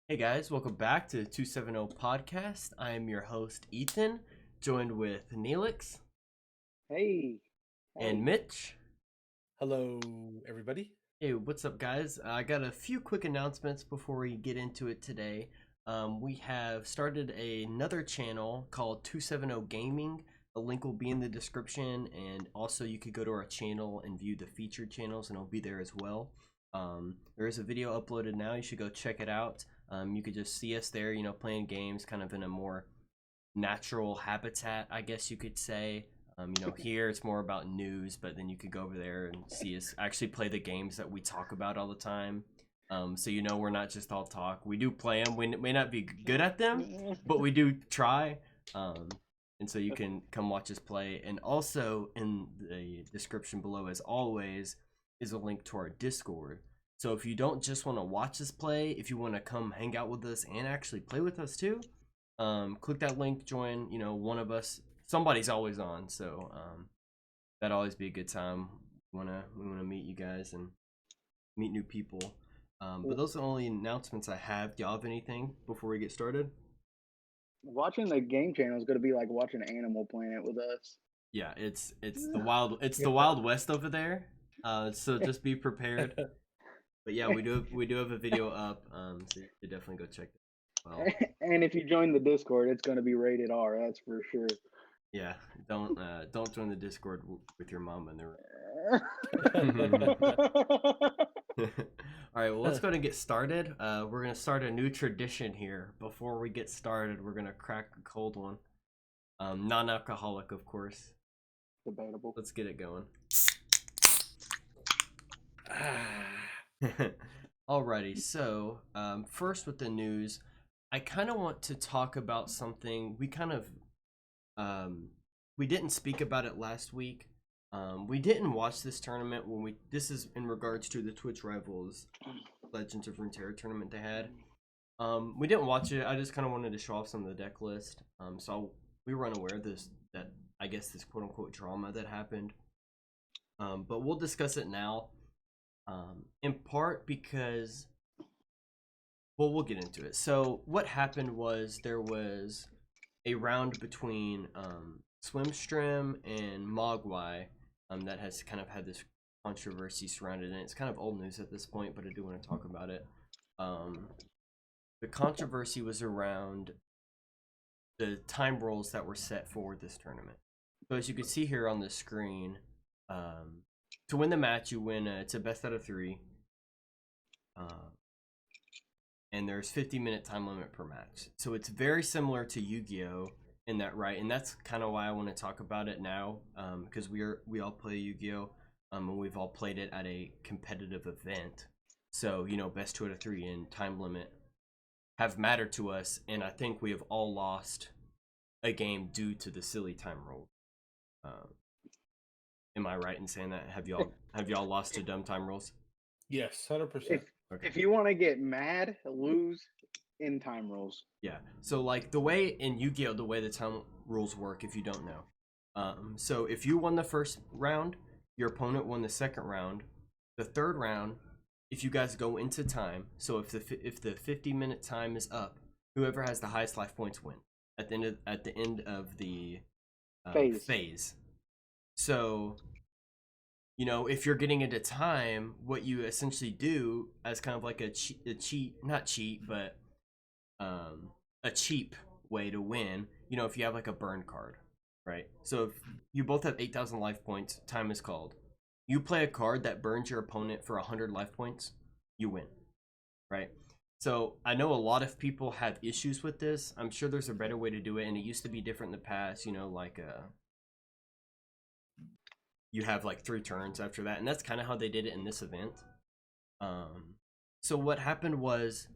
Hey guys, welcome back to the 270 Podcast. I am your host, Ethan, joined with Neelix Hey, and hey. Mitch. Hello, everybody. Hey, what's up, guys? I got a few quick announcements before we get into it today. We have started another channel called 270 Gaming. A link will be in the description, and also you could go to our channel and view the featured channels, and it'll be there as well. There is a video uploaded now. You should go check it out. You could just see us there, playing games kind of in a more natural habitat, I guess you could say. Here it's more about news, but then you could go over there and see us actually play the games that we talk about all the time. So we're not just all talk. We do play them. We may not be good at them, but we do try. And so you can come watch us play. And also in the description below, as always, is a link to our Discord. So if you don't just want to watch us play, if you want to come hang out with us and actually play with us too, click that link, join. One of us, somebody's always on, so that'd always be a good time. We wanna meet you guys and meet new people. But those are the only announcements I have. Do y'all have anything before we get started? Watching the game channel is gonna be like watching Animal Planet with us. Yeah, it's the Wild West over there. So just be prepared. But yeah, we do have a video up. So you should definitely go check it. Well, And if you join the Discord, it's gonna be rated R. That's for sure. yeah, don't join the Discord with your mom in the All right, well, let's go ahead and get started. We're gonna start a new tradition here. Before we get started, we're gonna crack a cold one. Non-alcoholic, of course. Debatable. Let's get it going. Ah, Alrighty, so first with the news, I kind of want to talk about something we didn't speak about it last week. We didn't watch this tournament this is in regards to the Twitch Rivals Legends of Runeterra tournament they had. We didn't watch it. I just kind of wanted to show off some of the deck list. So we were unaware of this quote unquote drama that happened. But we'll discuss it now. In part because, well, we'll get into it. So what happened was there was a round between Swimstream and Mogwai that has kind of had this controversy surrounded it. It's kind of old news at this point, but I do want to talk about it. The controversy was around the time rolls that were set for this tournament. So as you can see here on the screen, to win the match, you win. It's a best out of 3, and there's 50-minute time limit per match. So it's very similar to Yu-Gi-Oh in that, right? And that's kind of why I want to talk about it now, because we all play Yu-Gi-Oh, and we've all played it at a competitive event. So best 2 out of 3 and time limit have mattered to us, and I think we have all lost a game due to the silly time roll. Am I right in saying that? Have y'all lost to dumb time rolls? yes, 100%. Okay. If you want to get mad, lose in time rolls. Yeah. So like the way in Yu-Gi-Oh, the way the time rules work, if you don't know. So if you won the first round, your opponent won the second round. The third round, if you guys go into time, so if the 50-minute time is up, whoever has the highest life points win at the end of the phase. So, if you're getting into time, what you essentially do as kind of like a cheap way to win, if you have like a burn card, right? So if you both have 8,000 life points, time is called. You play a card that burns your opponent for 100 life points, you win, right? So I know a lot of people have issues with this. I'm sure there's a better way to do it, and it used to be different in the past, you have like 3 turns after that, and that's kind of how they did it in this event. So what happened was,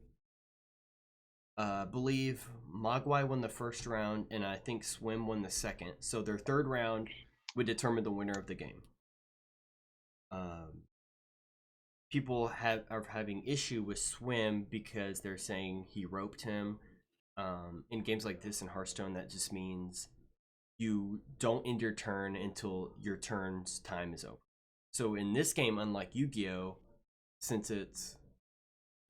I believe Mogwai won the first round, and I think Swim won the second. So their third round would determine the winner of the game. People are having issue with Swim because they're saying he roped him. In games like this in Hearthstone, that just means you don't end your turn until your turn's time is over. So in this game, unlike Yu-Gi-Oh, since it's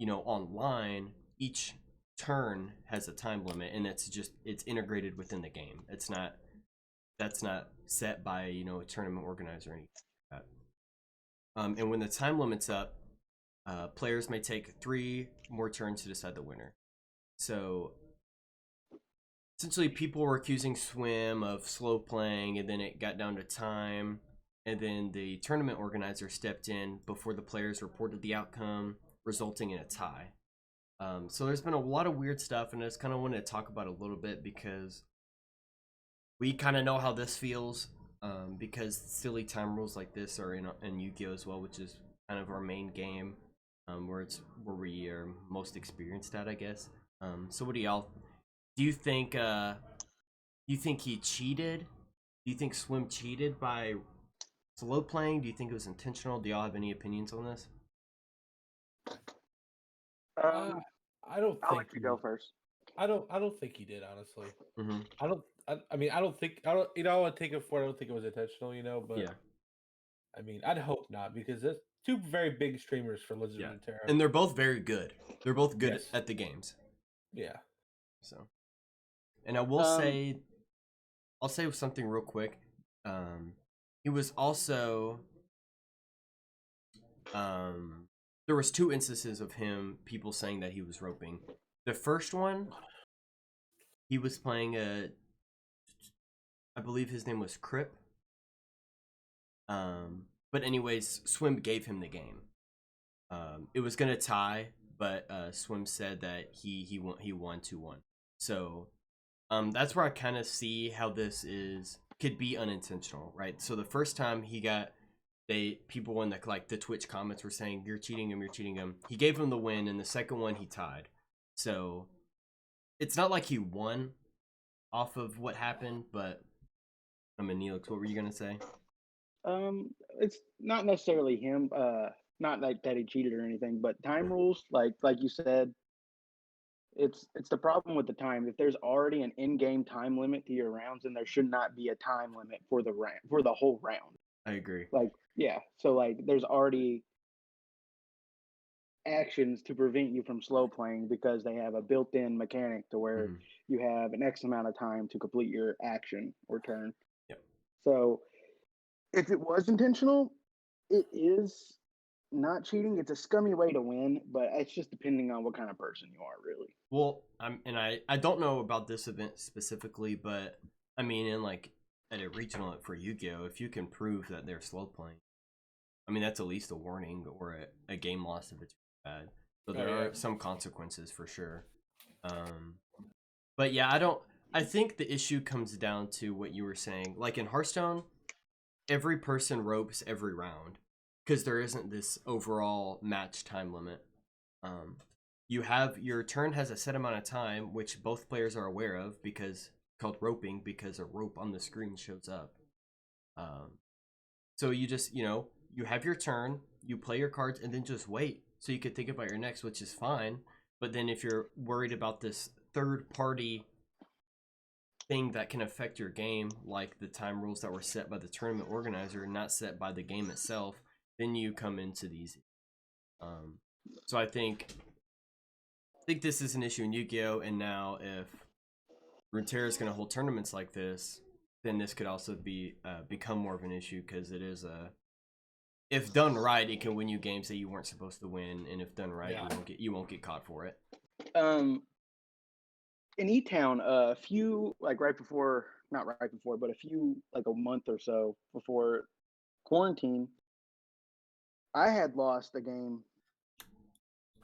online, each turn has a time limit, and it's integrated within the game. That's not set by a tournament organizer or anything like that. And when the time limit's up, players may take 3 more turns to decide the winner. So essentially, people were accusing Swim of slow playing, and then it got down to time, and then the tournament organizer stepped in before the players reported the outcome, resulting in a tie. So there's been a lot of weird stuff, and I just kind of wanted to talk about it a little bit because we kind of know how this feels, because silly time rules like this are in Yu-Gi-Oh as well, which is kind of our main game, where we are most experienced at, I guess. So what do y'all? Do you think he cheated? Do you think Swim cheated by slow playing? Do you think it was intentional? Do y'all have any opinions on this? I don't I'll think let you go first. I don't think he did, honestly. Mm-hmm. I don't think I would take it for it. I don't think it was intentional, but Yeah. I mean, I'd hope not, because it's 2 very big streamers for Lizard Yeah. and Terra. And they're both very good. They're both good Yes. at the games. Yeah. So, and I will say, I'll say something real quick. He was also, there was 2 instances of people saying that he was roping. The first one, he was playing I believe his name was Crip. But anyways, Swim gave him the game. It was gonna tie, but Swim said that he won 2-1. So that's where I kind of see how this could be unintentional, right? So the first time people in the Twitch comments were saying you're cheating him. He gave him the win, and the second one he tied. So it's not like he won off of what happened, but Neelix, what were you gonna say? It's not necessarily him. Not like that he cheated or anything, but time rules, like you said, it's the problem with the time. If there's already an in-game time limit to your rounds, then there should not be a time limit for the whole round. I agree. Like, yeah, so like there's already actions to prevent you from slow playing because they have a built-in mechanic to where you have an X amount of time to complete your action or turn. Yep. So if it was intentional, it is not cheating. It's a scummy way to win, but it's just depending on what kind of person you are, really. Well, I don't know about this event specifically, but I mean, at a regional for Yu-Gi-Oh, if you can prove that they're slow playing, I mean, that's at least a warning or a game loss if it's bad. So there are some consequences for sure. But yeah, I think the issue comes down to what you were saying. Like in Hearthstone, every person ropes every round because there isn't this overall match time limit. Your turn has a set amount of time, which both players are aware of called roping, because a rope on the screen shows up. So you just, you have your turn, you play your cards, and then just wait so you could think about your next, which is fine. But then if you're worried about this third party thing that can affect your game, like the time rules that were set by the tournament organizer and not set by the game itself, then you come into these. So I think this is an issue in Yu-Gi-Oh! And now if Runeterra is going to hold tournaments like this, then this could also become more of an issue, because it is if done right, it can win you games that you weren't supposed to win, and if done right, you won't get caught for it. In E-Town, a few like a month or so before quarantine, I had lost a game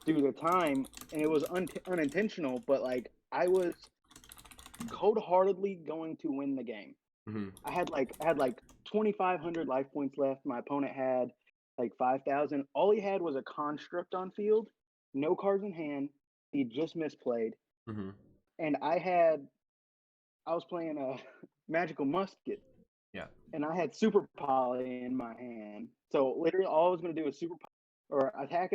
due to time, and it was unintentional, but like I was cold-heartedly going to win the game. Mm-hmm. I had 2,500 life points left. My opponent had like 5,000. All he had was a construct on field, no cards in hand. He just misplayed. Mm-hmm. And I was playing a magical musket. Yeah. And I had super poly in my hand. So literally all I was going to do was super or attack,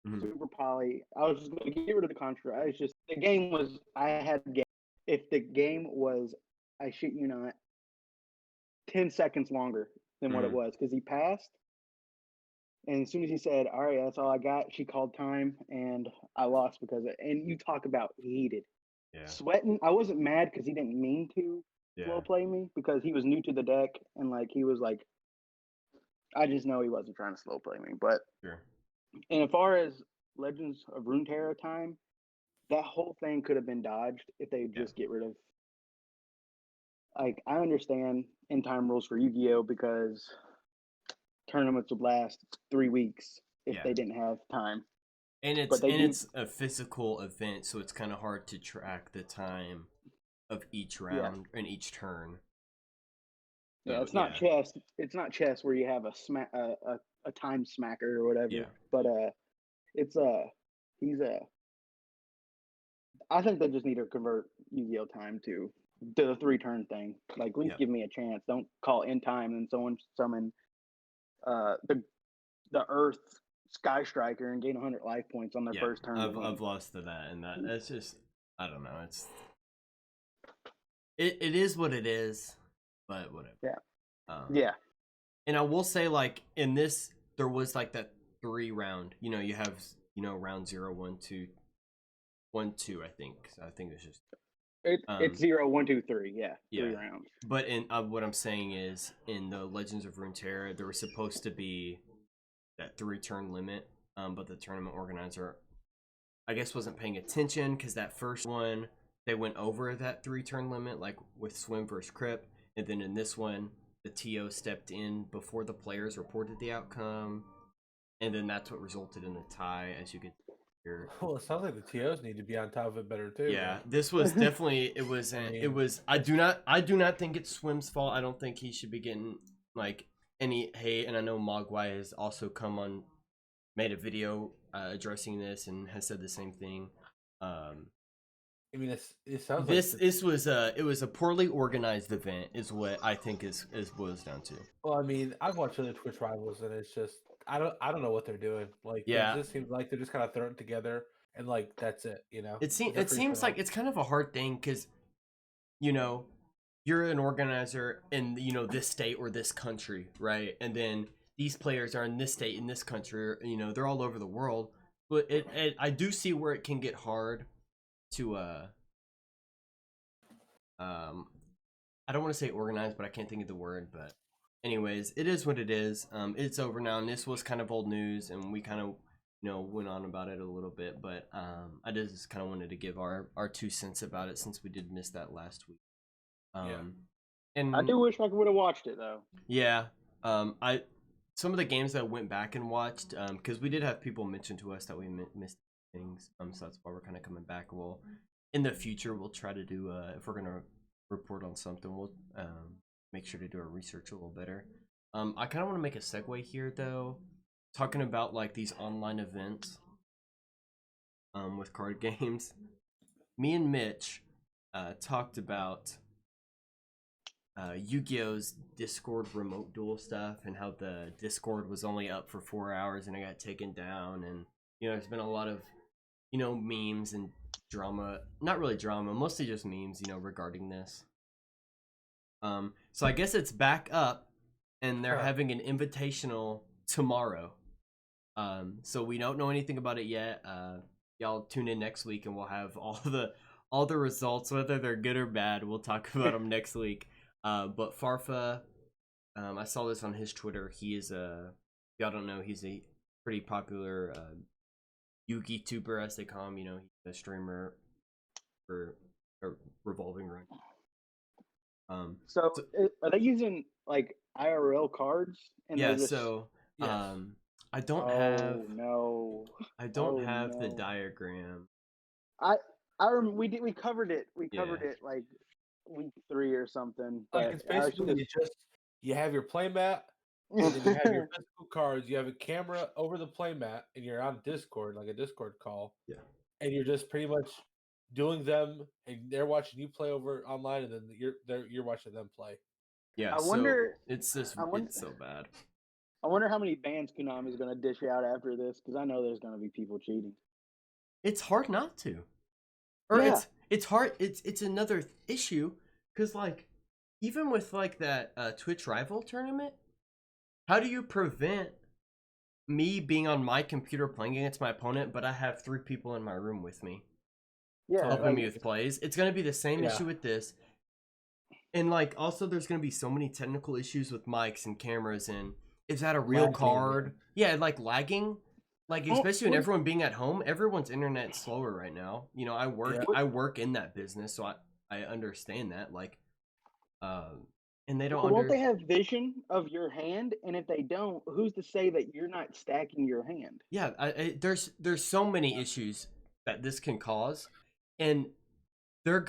mm-hmm. super poly. I was just going to get rid of the construct. The game was, if the game was, I shit you not, 10 seconds longer than what it was, because he passed. And as soon as he said, "All right, that's all I got," she called time, and I lost because of it. And you talk about heated, Yeah. sweating. I wasn't mad because he didn't mean to slow play me because he was new to the deck and like he was like, I just know he wasn't trying to slow play me. But Sure. and as far as Legends of Runeterra time, that whole thing could have been dodged if they just get rid of. Like, I understand in time rules for Yu-Gi-Oh because tournaments would last 3 weeks if they didn't have time. And it's a physical event, so it's kind of hard to track the time of each round and each turn. So, it's not chess. It's not chess where you have a time smacker or whatever. Yeah. But it's I think they just need to convert Yu-Gi-Oh time to the 3-turn thing. Like, at least give me a chance. Don't call in time and someone summon the Earth Sky Striker and gain 100 life points on their first turn. I've lost to that, and that's just, I don't know. It is what it is, but whatever. Yeah. And I will say, like, in this, there was like that 3 round. You know, you have round 0, 1, 2, 1, 2. I think. So I think it's just. It's 0, 1, 2, 3. Yeah. 3 rounds. But in what I'm saying is, in the Legends of Runeterra, there was supposed to be that 3-turn limit, but the tournament organizer, I guess, wasn't paying attention because that first one they went over that 3-turn limit, like with Swim versus Crip, and then in this one the TO stepped in before the players reported the outcome, and then that's what resulted in the tie, as you could hear. Well, it sounds like the TOs need to be on top of it better too. Yeah, this was definitely I do not think it's Swim's fault. I don't think he should be getting like any hate, and I know Mogwai has also made a video addressing this and has said the same thing. I mean, it sounds this was a poorly organized event, is what I think is boils down to. Well, I mean, I've watched other Twitch rivals, and it's just I don't know what they're doing. Like, it just seems like they're just kind of throwing it together, and like that's it. You know, it seems like it's kind of a hard thing because, you know, you're an organizer in this state or this country, right? And then these players are in this state, in this country, they're all over the world. But I do see where it can get hard to I don't want to say organize, but I can't think of the word. But anyways, it is what it is. It's over now, and this was kind of old news, and we kind of went on about it a little bit. But I just kind of wanted to give our 2 cents about it since we did miss that last week. And I do wish I would have watched it though. Yeah. Some of the games that I went back and watched, because we did have people mention to us that we missed things. So that's why we're kind of coming back. Well, in the future, we'll try to do if we're gonna report on something, we'll make sure to do our research a little better. I kind of want to make a segue here though, talking about like these online events with card games. Me and Mitch talked about Yu-Gi-Oh's Discord remote duel stuff and how the Discord was only up for 4 hours and it got taken down, and there's been a lot of memes and drama, not really drama, mostly just memes regarding this. So I guess it's back up and they're having an invitational tomorrow. So we don't know anything about it yet. Y'all tune in next week and we'll have all the results, whether they're good or bad. We'll talk about them next week. But Farfa, I saw this on his Twitter. He is y'all don't know, he's a pretty popular Yugi tuber, as they call him. He's a streamer for a revolving run. So are they using like IRL cards? And yeah. So I don't have. No. I don't have the diagram. We covered it. We covered it like week 3 or something. But it's basically you have your playmat, and then you have your physical cards. You have a camera over the playmat, and you're on Discord, like a Discord call. Yeah. And you're just pretty much doing them, and they're watching you play over online, and then you're watching them play. Yeah. I wonder. It's so bad. I wonder how many bans Konami's going to dish out after this, because I know there's going to be people cheating. It's hard not to. Or it's hard. It's another issue because like even with like that Twitch rival tournament, how do you prevent me being on my computer playing against my opponent, but I have 3 people in my room with me Yeah, helping me with plays. It's gonna be the same Yeah. issue with this. And like also there's gonna be so many technical issues with mics and cameras, and is that a real Lagging. card? Yeah, like lagging. Like Oh, especially when what- everyone being at home, everyone's internet's slower right now. You know, I work in that business, so I understand that. Like and they don't But won't they have vision of your hand? And if they don't, who's to say that you're not stacking your hand? Yeah, there's so many issues that this can cause, and they are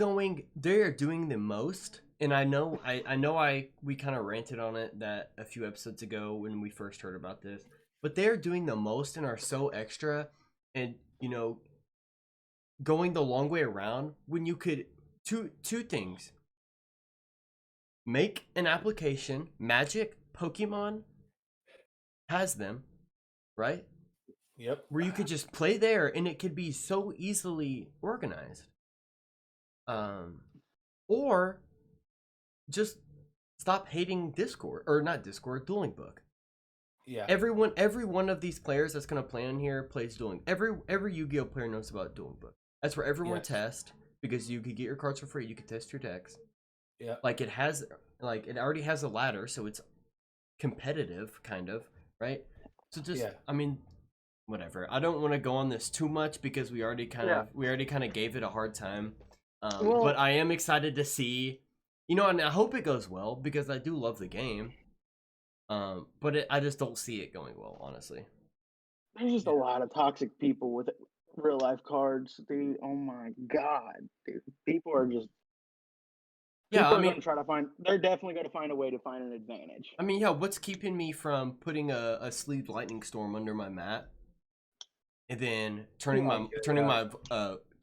doing the most. And I know we kind of ranted on it that a few episodes ago when we first heard about this, but they're doing the most and are so extra, and you know, going the long way around when you could two things. Make an application. Magic, Pokemon has them, right? Yep. Where you could just play there and it could be so easily organized. Or just stop hating Discord, or not Discord, Dueling Book. Yeah. Every one of these players that's gonna play on here plays Dueling. Every Yu-Gi-Oh player knows about Dueling Book. That's where everyone tests, because you could get your cards for free. You could test your decks. Yeah. Like it already has a ladder, so it's competitive, kind of, right? So just, I mean, whatever. I don't want to go on this too much because we already kind of gave it a hard time. But I am excited to see, you know, and I hope it goes well because I do love the game. But I just don't see it going well, honestly. There's just a lot of toxic people with real life cards, dude. Oh my god, dude. People are just. Yeah, people I are mean, going to try to find. They're definitely going to find a way to find an advantage. I mean, yeah. What's keeping me from putting a sleeved lightning storm under my mat, and then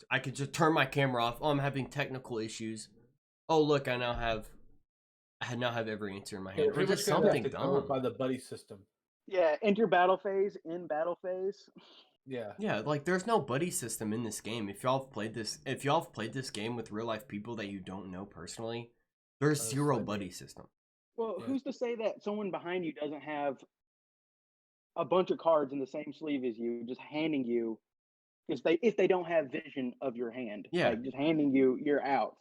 I could just turn my camera off. Oh, I'm having technical issues. Oh, look, I now have every answer in my hand. Or Or just something dumb. by the buddy system. Yeah, enter battle phase, in battle phase. Yeah. Yeah, like there's no buddy system in this game. If y'all have played this game with real life people that you don't know personally, there's zero buddy system. Well, who's to say that someone behind you doesn't have a bunch of cards in the same sleeve as you, just handing you, if they don't have vision of your hand, like just handing you your outs.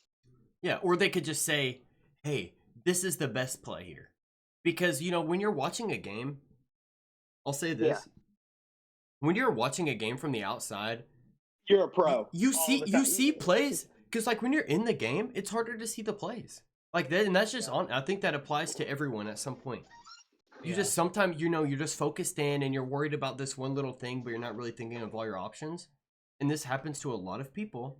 Yeah, or they could just say, "Hey, this is the best play here," because you know when you're watching a game, I'll say this. Yeah. When you're watching a game from the outside, you're a pro. You see plays, because like when you're in the game, it's harder to see the plays. Like that, and that's just on. I think that applies to everyone at some point. You just sometimes you're just focused in and you're worried about this one little thing, but you're not really thinking of all your options. And this happens to a lot of people.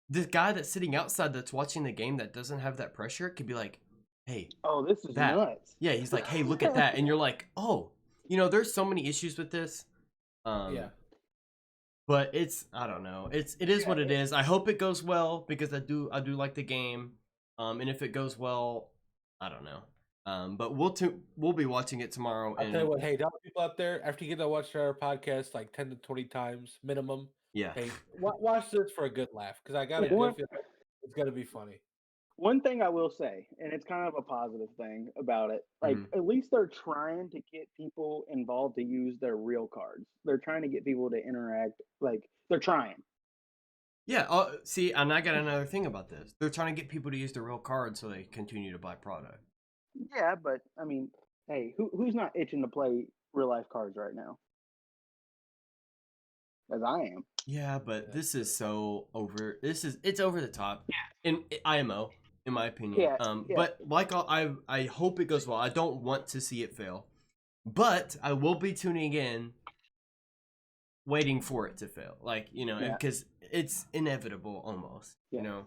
This guy that's sitting outside that's watching the game that doesn't have that pressure could be like, "Hey, oh, this is nuts." Yeah, he's like, "Hey, look at that," and you're like, "Oh." You know, there's so many issues with this. But I don't know. It is what it is. I hope it goes well because I do like the game. And if it goes well, I don't know. But we'll be watching it tomorrow. I'll tell you what, hey, to all the people out there, after you get to watch our podcast like 10 to 20 times minimum, hey, watch this for a good laugh because I got a good feeling it's gonna be funny. One thing I will say, and it's kind of a positive thing about it, like at least they're trying to get people involved to use their real cards. They're trying to get people to interact. Like they're trying. Yeah. See, and I got another thing about this. They're trying to get people to use their real cards so they continue to buy product. Yeah, but I mean, hey, who's not itching to play real life cards right now? As I am. Yeah, but this is so over. It's over the top. Yeah. In IMO. In my opinion, but like I hope it goes well. I don't want to see it fail, but I will be tuning in, waiting for it to fail. Like because it's inevitable almost. You know,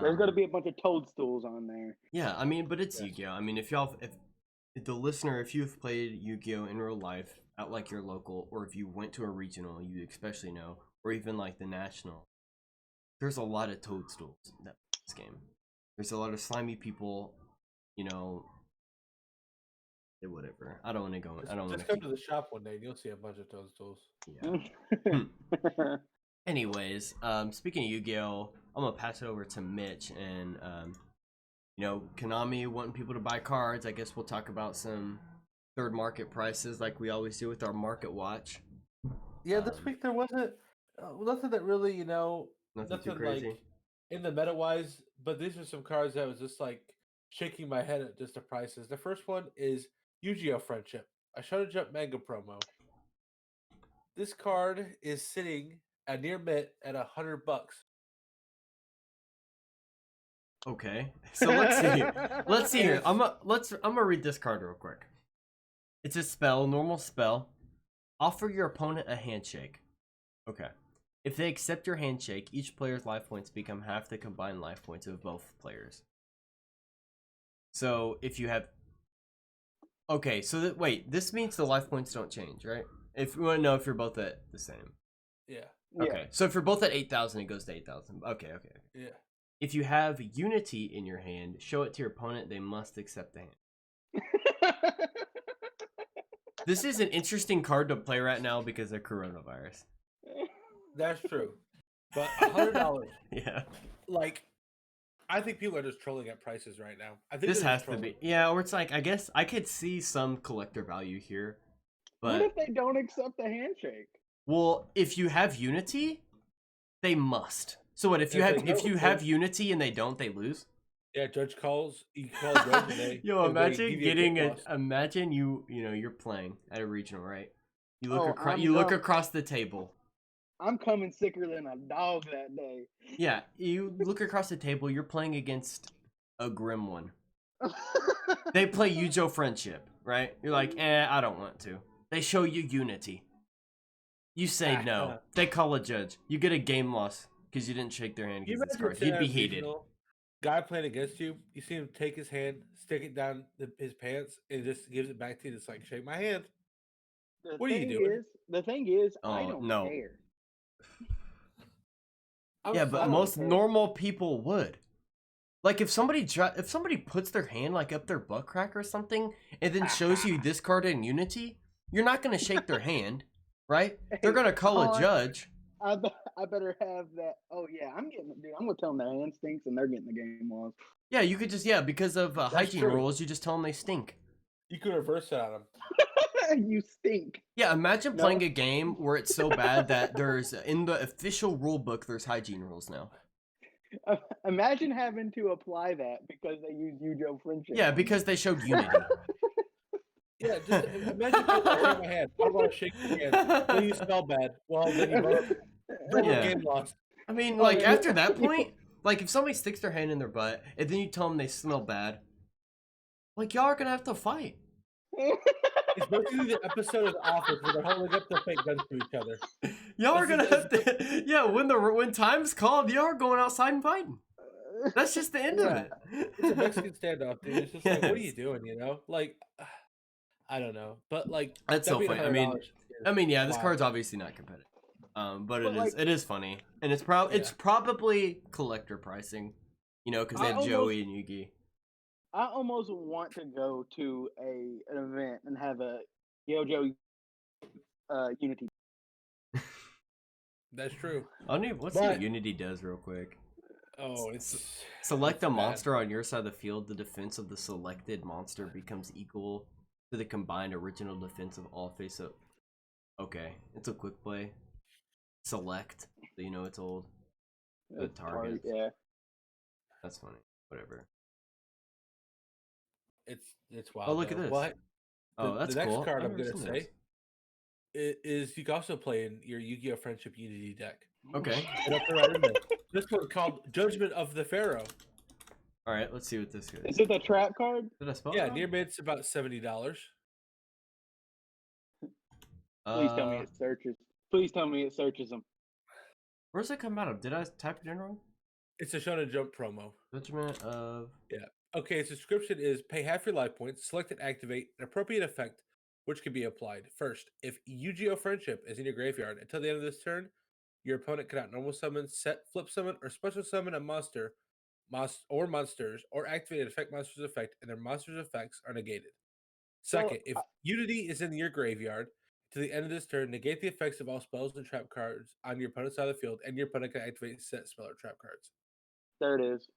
there's gonna be a bunch of toadstools on there. Yeah, I mean, but it's Yu-Gi-Oh. I mean, if the listener, if you've played Yu-Gi-Oh in real life at like your local, or if you went to a regional, you especially know, or even like the national, there's a lot of toadstools in this game. There's a lot of slimy people, whatever. I don't want to go. Just come to the shop one day and you'll see a bunch of toadstools. Yeah. Anyways, speaking of Yu-Gi-Oh, I'm gonna pass it over to Mitch, and Konami wanting people to buy cards. I guess we'll talk about some third market prices like we always do with our market watch. Yeah, this week there wasn't nothing that really, Nothing too crazy. like in the meta wise, but these are some cards that was just like shaking my head at just the prices. The first one is Yu-Gi-Oh! Friendship, a Shonen Jump manga promo. This card is sitting at near mint at $100. Okay, so let's see. Let's see here. I'm gonna read this card real quick. It's a spell, normal spell. Offer your opponent a handshake. Okay. If they accept your handshake, each player's life points become half the combined life points of both players. So if you have, okay, so wait, this means the life points don't change, right? If we want to know if you're both at the same. Yeah. Okay, so if you're both at 8,000, it goes to 8,000. Okay. Yeah. If you have Unity in your hand, show it to your opponent. They must accept the hand. This is an interesting card to play right now because of coronavirus. That's true. But $100. Yeah. Like, I think people are just trolling at prices right now. I think This has to be. Yeah, or it's like, I guess I could see some collector value here. But what if they don't accept the handshake? Well, if you have Unity, they must. So what if you have Unity and they don't, they lose? Yeah, judge calls. You call judge and they. Yo, and they imagine give you getting a imagine you're playing at a regional, right? You look look across the table. I'm coming sicker than a dog that day. Yeah, you look across the table. You're playing against a grim one. They play Yu-Gi-Oh! Friendship, right? You're like, I don't want to. They show you Unity. You say no. They call a judge. You get a game loss because you didn't shake their hand against this card. You'd be heated. Guy playing against you, you see him take his hand, stick it down his pants, and just gives it back to you. Just like, shake my hand. What are you doing? The thing is, I don't care. Yeah, but most normal people would. Like if somebody puts their hand like up their butt crack or something, and then shows you this card in Unity, you're not gonna shake their hand, right? They're gonna call a judge. I better have that. Oh yeah, I'm gonna tell them their hand stinks and they're getting the game lost. Yeah, you could just because of hygiene rules, you just tell them they stink. You could reverse it on them. You stink. Yeah, imagine playing a game where it's so bad that there's in the official rule book there's hygiene rules now. Imagine having to apply that because they use Yu-Gi-Oh! Friendship. Yeah, because they showed Unity. Yeah, just imagine if I shake my hand. I want to shake your hand. Then you smell bad. Well, then you both game lost. I mean, like after that point, like if somebody sticks their hand in their butt and then you tell them they smell bad, like y'all are gonna have to fight. It's basically the episode of The Office where they're holding up the fake guns to each other. Y'all are gonna have to. Yeah, when time's called, y'all are going outside and fighting. That's just the end of it. It's a Mexican standoff, dude. It's just like, what are you doing? Like, I don't know, but like that's so funny. I mean, yeah, this card's obviously not competitive, but it is funny, and it's probably collector pricing, because they have Joey and Yugi. I almost want to go to an event and have a Yo-Joe Unity. That's true. Let's see what Unity does real quick. Oh, it's select a monster on your side of the field. The defense of the selected monster becomes equal to the combined original defense of all face-up. Okay, it's a quick play. Select, so you know it's old. The target. Yeah. That's funny. Whatever. It's wild. Oh, look at this. What? That's the next cool. card I'm gonna say is you can also play in your Yu-Gi-Oh! Friendship Unity deck. Okay. This one's called Judgment of the Pharaoh. All right, let's see what this is. Is it the trap card? Did I spell it? Yeah, near mid's about $70. Please tell me it searches. Please tell me it searches them. Where's it come out of? Did I type it in wrong? It's a Shonen Jump promo. Judgment of. Yeah. Okay, its description is pay half your life points, select and activate an appropriate effect which can be applied. First, if Yu-Gi-Oh! Friendship is in your graveyard until the end of this turn, your opponent cannot normal summon, set, flip summon, or special summon a monster, or monsters, or activate an effect monster's effect, and their monster's effects are negated. Second, if Unity is in your graveyard to the end of this turn, negate the effects of all spells and trap cards on your opponent's side of the field, and your opponent can activate set spell or trap cards. There it is.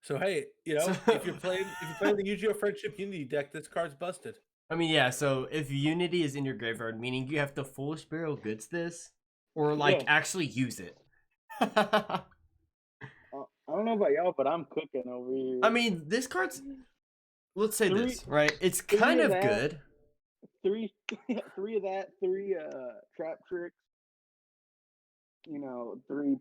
So hey, So if you're playing the Yu-Gi-Oh! Friendship Unity deck, this card's busted. I mean, yeah. So if Unity is in your graveyard, meaning you have to Foolish Burial Goods this, or like Yeah. actually use it. I don't know about y'all, but I'm cooking over here. I mean, this card's. Let's say Three- this, right? It's three kind of of that. good. three of that, three trap tricks. 3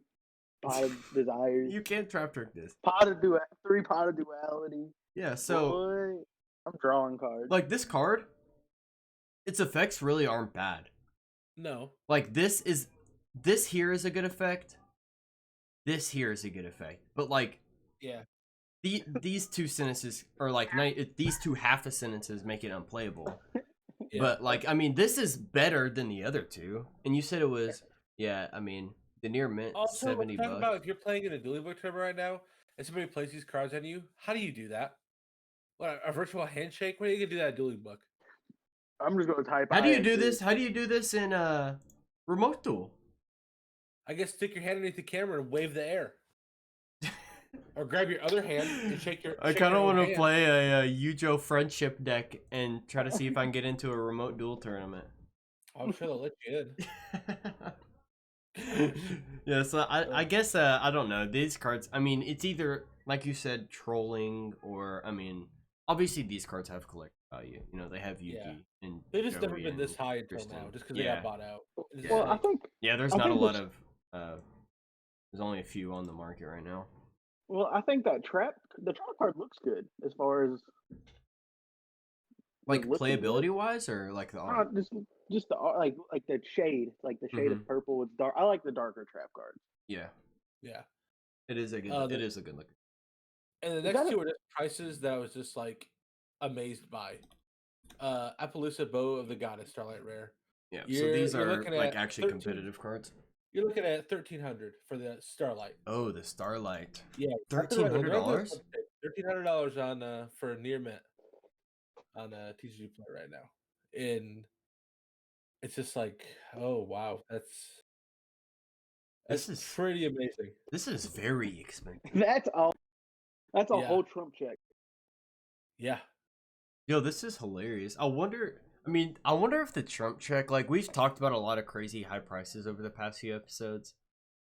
pot of desires. You can't trap trick this. 3 pot of duality. Yeah, so Boy, I'm drawing cards. like this card, its effects really aren't bad. No. Like this here is a good effect. This here is a good effect. But like Yeah. these two sentences or like these two half a sentences make it unplayable. Yeah. But like I mean this is better than the other two. And you said it was I mean the near mint Also, let's $70. talk about if you're playing in a Dueling Book tournament right now and somebody plays these cards on you, how do you do that? What, a virtual handshake? When are you gonna do that at Dueling Book? I'm just gonna type. How do you do this? How do you do this in remote duel? I guess stick your hand underneath the camera and wave the air. Or grab your other hand and shake your. I kind of want to play a Yu-Gi-Oh! Friendship deck and try to see if I can get into a remote duel tournament. I'm sure they'll let you in. Yeah, so I guess I don't know these cards. I mean, it's either like you said, trolling, or I mean, obviously these cards have collector value. They have Yugi and they just never Joey been this and high until Tristan. now, just because they got bought out. Yeah. Well, I think. Yeah, there's I not a think lot of. There's only a few on the market right now. Well, I think the trap card looks good as far as like looking playability good. wise, or like the art. Just the art, like the shade, like the shade of purple. It's dark. I like the darker trap cards. Yeah, yeah, it is a good. It is a good look. And the next two are just prices that I was just like amazed by. Appaloosa Bow of the Goddess Starlight Rare. Yeah, so these are like actually competitive cards. You're looking at $1,300 for the Starlight. Oh, the Starlight. Yeah, $1,300. $1,300 on for near mint on TCG Play right now, and it's just like, oh wow, this is pretty amazing. This is very expensive. That's all. That's a whole Trump check. Yeah. Yo, this is hilarious. I wonder if the Trump check, like we've talked about a lot of crazy high prices over the past few episodes.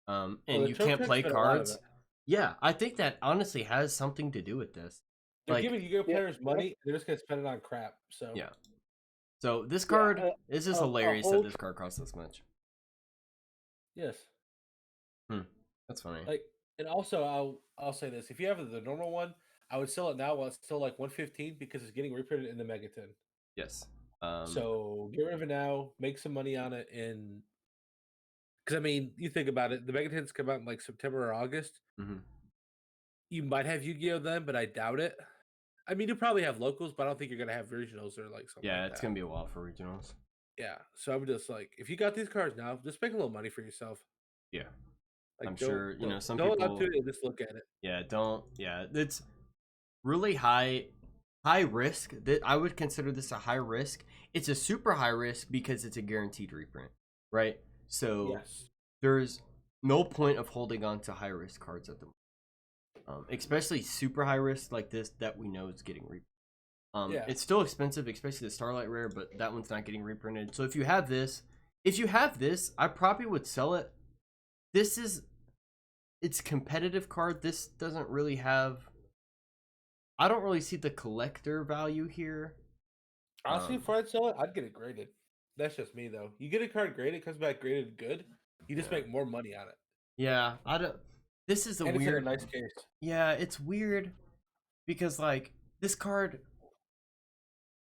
And you can't play cards. Yeah, I think that honestly has something to do with this. They're giving Yu-Gi-Oh players money, they're just gonna spend it on crap. So yeah. So this card, this is hilarious that this card costs this much. Yes. That's funny. Like, and also I'll say this: if you have the normal one, I would sell it now while it's still like $115 because it's getting reprinted in the Megaton. Yes. So get rid of it now, make some money on it, and because I mean, you think about it, the Megatons come out in like September or August. Mm-hmm. You might have Yu-Gi-Oh then, but I doubt it. I mean, you probably have locals, but I don't think you're gonna have regionals or like something. Yeah, like it's that. gonna be a while for regionals. Yeah, so I'm just like, if you got these cards now, just make a little money for yourself. Yeah. Like, I'm sure some don't people up to it and just look at it. Yeah, it's really high risk. That I would consider this a high risk. It's a super high risk because it's a guaranteed reprint, right? So there's no point of holding on to high risk cards at the moment, especially super high risk like this that we know is getting reprinted. It's still expensive, especially the Starlight Rare, but that one's not getting reprinted. So if you have this, I probably would sell it. It's competitive card. This doesn't really have. I don't really see the collector value here. Honestly, if I'd sell it, I'd get it graded. That's just me, though. You get a card graded, it comes back graded good. You just make more money on it. Yeah, I don't. This is and weird. It's a nice case. Yeah, it's weird because like this card,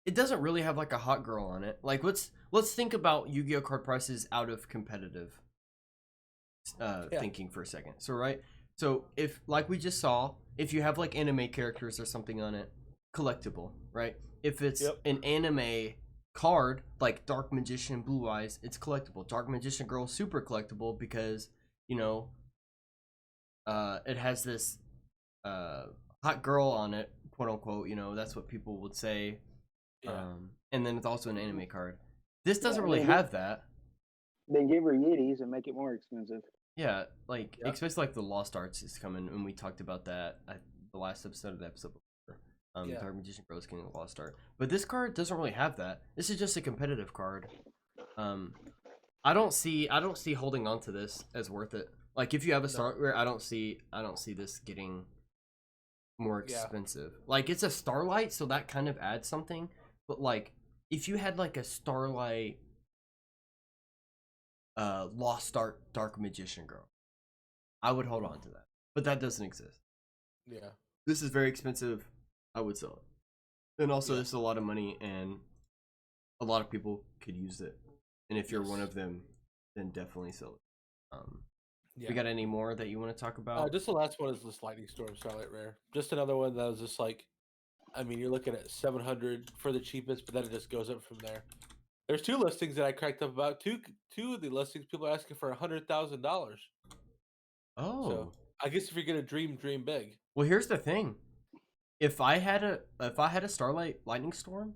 it doesn't really have like a hot girl on it. Like let's think about Yu-Gi-Oh card prices out of competitive thinking for a second. So if like we just saw, if you have like anime characters or something on it, collectible, right? If it's an anime card like Dark Magician Blue Eyes, it's collectible. Dark Magician Girl, super collectible because it has this hot girl on it, quote unquote. That's what people would say. And then it's also an anime card. This doesn't really have that. Then give her Yetis and make it more expensive. Yeah, like especially like the Lost Arts is coming, and we talked about that. the last episode of the episode before. Yeah. Dark Magician Girls King of Lost Art. But this card doesn't really have that. This is just a competitive card. I don't see holding on to this as worth it. Like if you have a Starlight, I don't see this getting more expensive. Like it's a Starlight, so that kind of adds something. But like if you had like a Starlight Lost Art Dark Magician Girl, I would hold on to that. But that doesn't exist. Yeah. This is very expensive. I would sell it. And also this is a lot of money and a lot of people could use it. And if you're one of them, then definitely sell it. We got any more that you want to talk about? Just the last one is this Lightning Storm Starlight Rare. Just another one that was just like, I mean, you're looking at 700 for the cheapest, but then it just goes up from there. There's two listings that I cracked up about. Two of the listings, people are asking for $100,000. Oh. So I guess if you're gonna dream big. Well, here's the thing. If I had a Starlight Lightning Storm,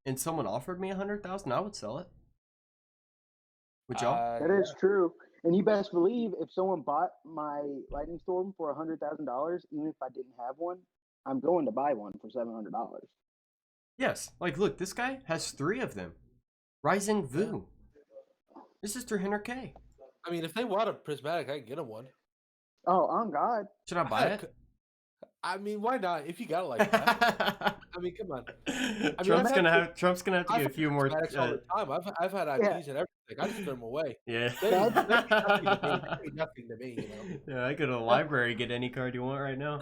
and someone offered me $100,000, I would sell it. Would y'all? That is true. And you best believe if someone bought my Lightning Storm for $100,000, even if I didn't have one, I'm going to buy one for $700. Yes. Like, look, this guy has 3 of them. Rising Vu. This is $300K. I mean, if they want a prismatic, I can get them one. Oh, on God. Should I buy it? I mean, why not? If you got it like that. I mean, come on. Trump's gonna have to get a few more. All the time. I've had IPs and everything. I just throw them away. Yeah. They mean nothing to me, you know. Yeah, I go to the library, get any card you want right now.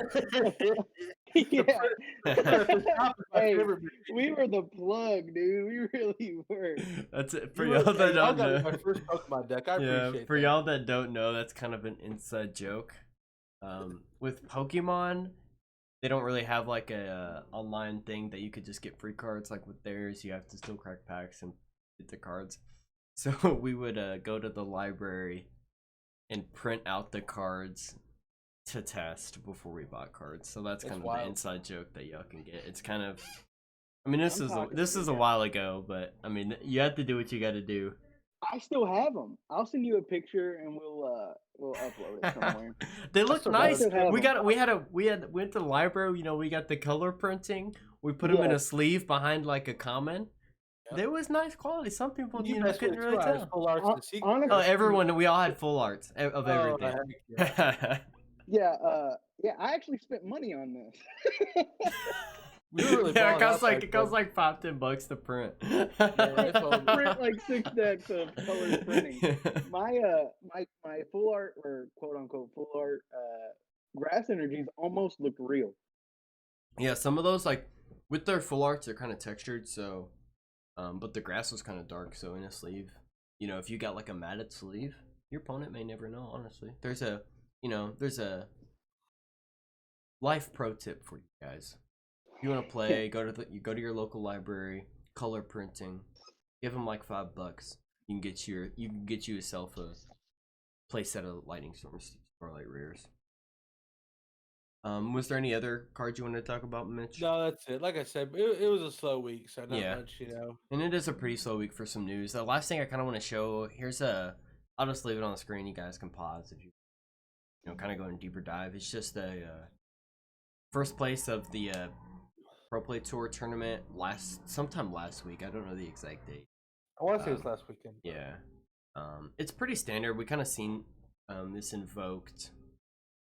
Yeah. Hey, we were the plug, dude. We really were. That's it. For y'all that don't know. My first Pokemon deck. I appreciate for y'all that don't know, that's kind of an inside joke. With Pokemon, they don't really have like a online thing that you could just get free cards. Like with theirs, you have to still crack packs and get the cards. So we would go to the library and print out the cards to test before we bought cards. So that's kind of the inside joke that y'all can get. It's kind of, I mean, this is a while ago, but I mean, you have to do what you got to do. I still have them. I'll send you a picture and we'll upload it somewhere. They look nice. We went to the library. You know, we got the color printing. We put them in a sleeve behind like a common. Yep. There was nice quality. Some people couldn't really tell. Full arts everyone, we all had full arts of everything. Yeah, I actually spent money on this. It costs like $5-10 to print. Print like 6 decks of color printing. My full art, or quote unquote full art, grass energies almost look real. Yeah, some of those, like with their full arts, they're kind of textured, so but the grass was kind of dark, so in a sleeve, you know, if you got like a matted sleeve, your opponent may never know. Honestly, there's a life pro tip for you guys. If you want to play, go to your local library, color printing, give them like $5. You can get yourself a play set of Lightning Storms, Starlight Rares. Was there any other cards you wanted to talk about, Mitch? No, that's it. Like I said, it was a slow week, so not much, you know. And it is a pretty slow week for some news. The last thing I kind of want to show, I'll just leave it on the screen. You guys can pause if you kind of go in a deeper dive. It's just the first place of the Pro Play Tour tournament sometime last week. I don't know the exact date. I want to say it was last weekend. Yeah. It's pretty standard. We kind of seen this invoked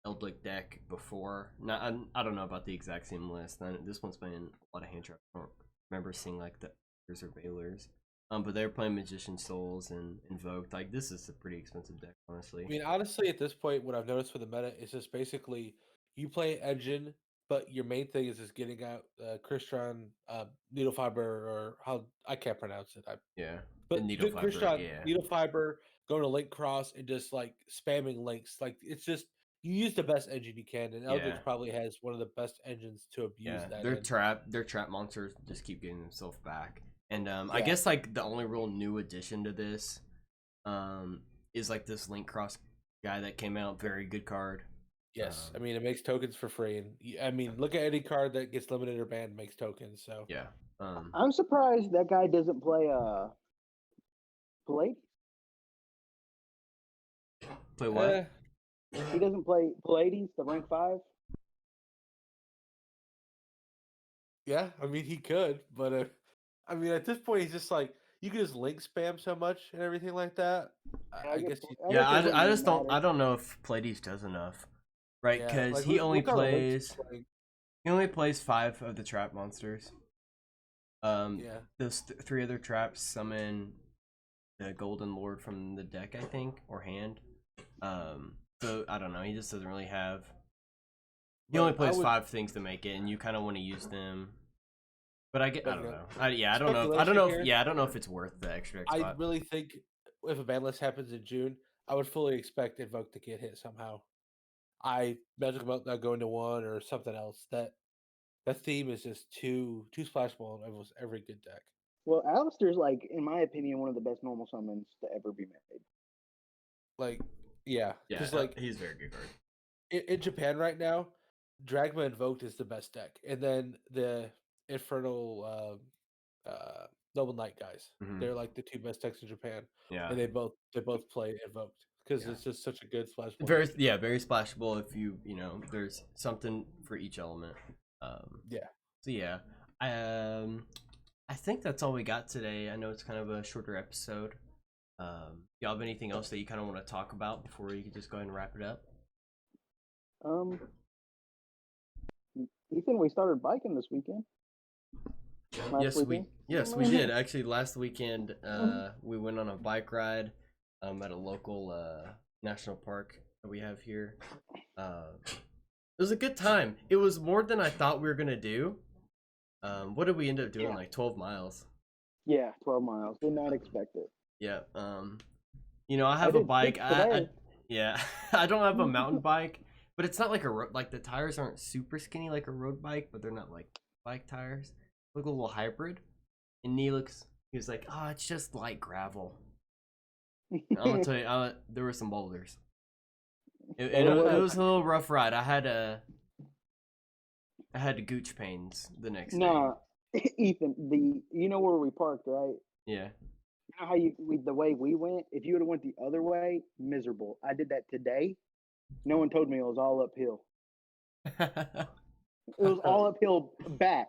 Eldlik deck before. I don't know about the exact same list. This one's playing a lot of hand trap. I don't remember seeing like the or Baylors. But they're playing Magician Souls and Invoked. Like, this is a pretty expensive deck, honestly. I mean, honestly, at this point, what I've noticed for the meta is just basically you play engine, but your main thing is just getting out Crystron, Needle Fiber, or how I can't pronounce it. But Needle Fiber, Crystron, Needle Fiber, going to Link Cross, and just like spamming links. Like, it's just you use the best engine you can, and Eldritch probably has one of the best engines to abuse that. Their trap monsters just keep getting themselves back. And I guess like the only real new addition to this is like this Link Cross guy that came out. Very good card. Yes, I mean it makes tokens for free, and I mean look at any card that gets limited or banned makes tokens. So yeah, I'm surprised that guy doesn't play Palladies. Play what? He doesn't play Palladies, the rank 5. Yeah, I mean he could, but I mean at this point he's just like you can just link spam so much and everything like that. I guess you, I Yeah, guess it wouldn't I even just don't. matter. I don't know if Pleiades does enough, right? yeah, Because like he only look how the links plays. are playing. He only plays 5 of the trap monsters. Yeah, Those 3 other traps summon the Golden Lord from the deck, I think, or hand. So I don't know. He just doesn't really have. He only but I plays would, 5 things to make it, and you kind of want to use them. But I but don't you know, know. I don't know. speculation here. I don't know if it's worth the extra X I spot. really think if a ban list happens in June, I would fully expect Invoke to get hit somehow. Magic Melt not going to 1 or something else. That theme is just too splashable in almost every good deck. Well, Alistair's like, in my opinion, one of the best normal summons to ever be made. Like, yeah, Yeah, because like he's a very good card. in Japan right now, Dragma Invoked is the best deck, and then the Infernal Noble Knight guys. Mhm. They're like the 2 best decks in Japan, Yeah, and they both play Invoked because Yeah. it's just such a good splashable. very deck. very splashable. If you there's something for each element. Yeah. So yeah, I think that's all we got today. I know it's kind of a shorter episode. Y'all have anything else that you kind of want to talk about before you can just go ahead and wrap it up? Ethan, we started biking this weekend. Yes we did. Actually, last weekend we went on a bike ride at a local national park that we have here. It was a good time. It was more than I thought we were gonna do. What did we end up doing? Yeah. Like 12 miles. Yeah, 12 miles. Did not expect it. Yeah. I have a did bike. 6 today. Yeah, I don't have a mountain bike, but it's not like like the tires aren't super skinny like a road bike, but they're not like bike tires. Look a little hybrid. And he was like, "Oh, it's just light gravel." I'm gonna tell you, there were some boulders. It was a little rough ride. I had gooch pains the next day. Nah, Ethan, you know where we parked, right? Yeah. You know how the way we went? If you would have went the other way, miserable. I did that today. No one told me it was all uphill. It was all uphill back.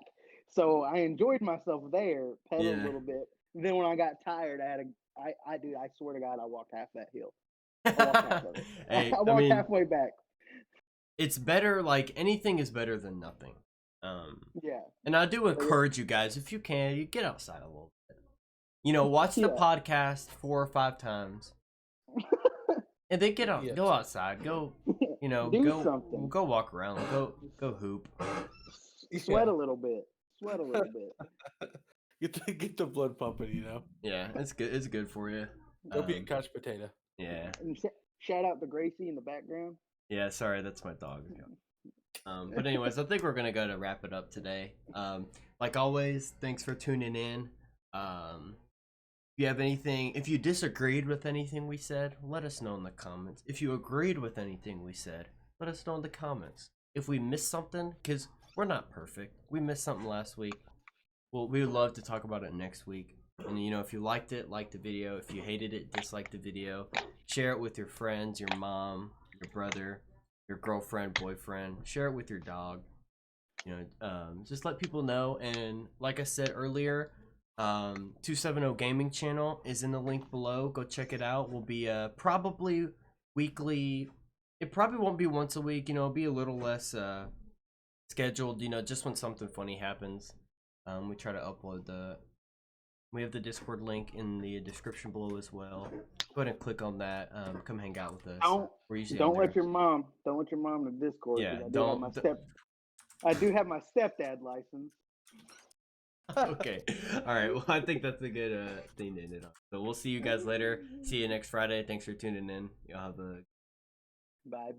So I enjoyed myself there, pedaled a little bit. Then when I got tired, I swear to God, I walked half that hill. I walked half of it. Hey, I walked halfway back. It's better, like anything is better than nothing. Yeah. And I do encourage you guys, if you can, you get outside a little bit. Watch the podcast 4 or 5 times. And then get out, go outside, go, do something. Go walk around, go hoop. Sweat a little bit. Get the blood pumping, Yeah, it's good. It's good for you. Go be a couch potato. Yeah. And shout out to Gracie in the background. Yeah, sorry, that's my dog. But anyways, I think we're gonna go to wrap it up today. Like always, thanks for tuning in. If you have anything, if you disagreed with anything we said, let us know in the comments. If you agreed with anything we said, let us know in the comments. If we missed something, because we're not perfect, we missed something last week. Well, we would love to talk about it next week. And if you liked it, like the video. If you hated it, dislike the video. Share it with your friends, your mom, your brother, your girlfriend, boyfriend. Share it with your dog. Just let people know. And like I said earlier, 270 Gaming channel is in the link below. Go check it out. We'll be probably weekly. It probably won't be once a week. It'll be a little less scheduled. Just when something funny happens. We try to upload we have the Discord link in the description below as well. Go ahead and click on that. Come hang out with us. Don't let your mom to Discord. Yeah, I do have my stepdad license. Okay. All right. Well, I think that's a good thing to end it on. So we'll see you guys later. See you next Friday. Thanks for tuning in. Y'all have a bye.